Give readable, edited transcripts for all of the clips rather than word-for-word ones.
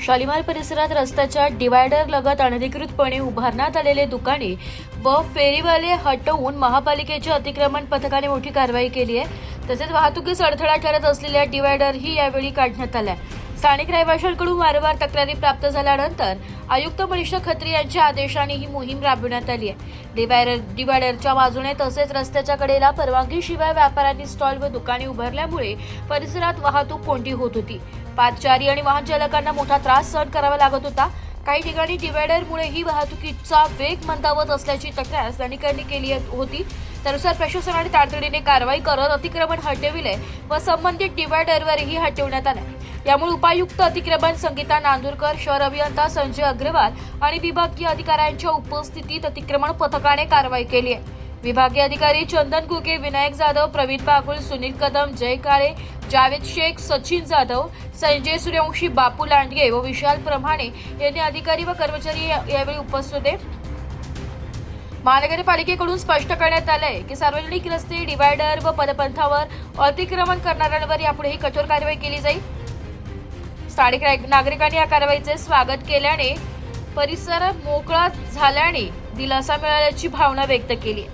शालिमार परिसरात रस्त्याच्या डिवायडर लगत अनधिकृतपणे उभारण्यात आलेले दुकाने व फेरीवाले हटवून महापालिकेच्या अतिक्रमण पथकाने मोठी कारवाई केली आहे। तसेच वाहतुकीस अडथळा ठरत असलेल्या डिवायडरही यावेळी काढण्यात आल्या। स्थानिक रहिवाशांकडून वारंवार तक्रारी प्राप्त झाल्यानंतर आयुक्त मनीषा खत्री यांच्या आदेशाने ही मोहीम राबविण्यात आली आहे। डिवायडरच्या बाजूने तसेच रस्त्याच्या कडेला परवानगीशिवाय व्यापाऱ्यांनी स्टॉल व दुकाने उभारल्यामुळे परिसरात वाहतूक कोंडी होत होती। पादचारी आणि वाहन चालकांना मोठा त्रास सहन करावा लागत होता। काही ठिकाणी डिवायडरमुळे ही वाहतुकीचा वेग मंदावत असल्याची तक्रार स्थानिकांनी केली होती। त्यानुसार प्रशासनाने तातडीने कारवाई करत अतिक्रमण हटविले व संबंधित डिवायडरवरही हटवण्यात आले। यामुळे उपायुक्त अतिक्रमण संगीता नांदुरकर, शहर अभियंता संजय अग्रवाल आणि विभागीय अधिकाऱ्यांच्या उपस्थितीत अतिक्रमण पथकाने कारवाई केली आहे। विभागीय अधिकारी चंदन कुके, विनायक जाधव, प्रवीण पाकुल, सुनील कदम, जय काळे, जावेद शेख, सचिन जाधव, संजय सूर्यवंशी, बापू लांडगे व विशाल प्रमाणे यांनी अधिकारी व कर्मचारी यावेळी उपस्थित होते। महानगरपालिकेकडून स्पष्ट करण्यात आले की सार्वजनिक रस्ते, डिवायडर व पदपंथावर अतिक्रमण करणाऱ्यांवर यापुढेही कठोर कारवाई केली जाईल। स्थानिक नागरिकांनी या कारवाईचे स्वागत केल्याने परिसर मोकळा झाल्याने दिलासा मिळाल्याची भावना व्यक्त केली।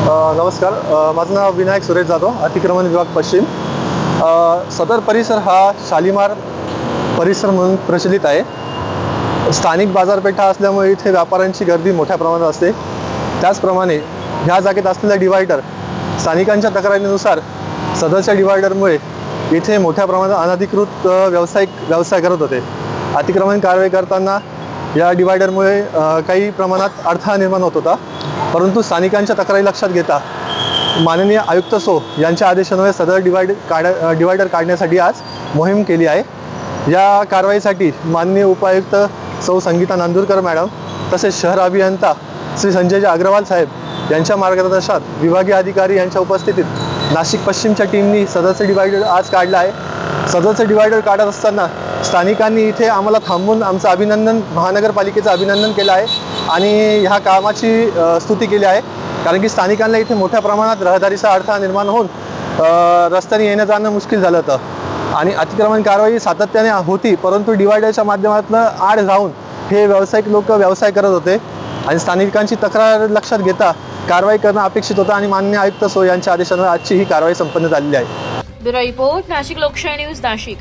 नमस्कार, माझं नाव विनायक सुरेश जाधव, अतिक्रमण विभाग पश्चिम। सदर परिसर हा शालिमार परिसर म्हणून प्रचलित आहे। स्थानिक बाजारपेठा असल्यामुळे इथे व्यापाऱ्यांची गर्दी मोठ्या प्रमाणात असते। त्याचप्रमाणे ह्या जागेत असलेला डिवायडर स्थानिकांच्या तक्रारीनुसार सदरच्या डिवायडरमुळे इथे मोठ्या प्रमाणात अनधिकृत व्यवसाय करत होते। अतिक्रमण कारवाई करताना या डिवायडरमुळे काही प्रमाणात अडथळा निर्माण होत होता, परंतु स्थानिकांच्या तक्रारी लक्षात घेता माननीय आयुक्त सो यांच्या आदेशान्वये सदर डिवायडर काढण्यासाठी आज मोहीम केली आहे। या कारवाईसाठी माननीय उपायुक्त सौ संगीता नांदुरकर मॅडम तसेच शहर अभियंता श्री संजय अग्रवाल साहेब यांच्या मार्गदर्शनात विभागीय अधिकारी यांच्या उपस्थितीत नाशिक पश्चिमच्या टीमनी सदरचं डिवायडर आज काढलं आहे। सदरचं डिवायडर काढत असताना स्थानिकांनी इथे आम्हाला थांबून आमचं अभिनंदन, महानगरपालिकेचं अभिनंदन केलं आहे आणि ह्या कामाची स्तुती केली आहे, कारण की स्थानिकांना इथे मोठ्या प्रमाणात रहदारीचा अडथळा निर्माण होऊन रस्त्याने येणं जाणं मुश्किल झालं होतं आणि अतिक्रमण कारवाई सातत्याने होती, परंतु डिवायडरच्या माध्यमातून आड राहून हे व्यावसायिक लोक व्यवसाय करत होते आणि स्थानिकांची तक्रार लक्षात घेता कारवाई करणं अपेक्षित होतं आणि माननीय आयुक्त सो यांच्या आदेशानुसार आजची ही कारवाई संपन्न झालेली आहे। ब्युरो रिपोर्ट, नाशिक लोकशाही न्यूज, नाशिक।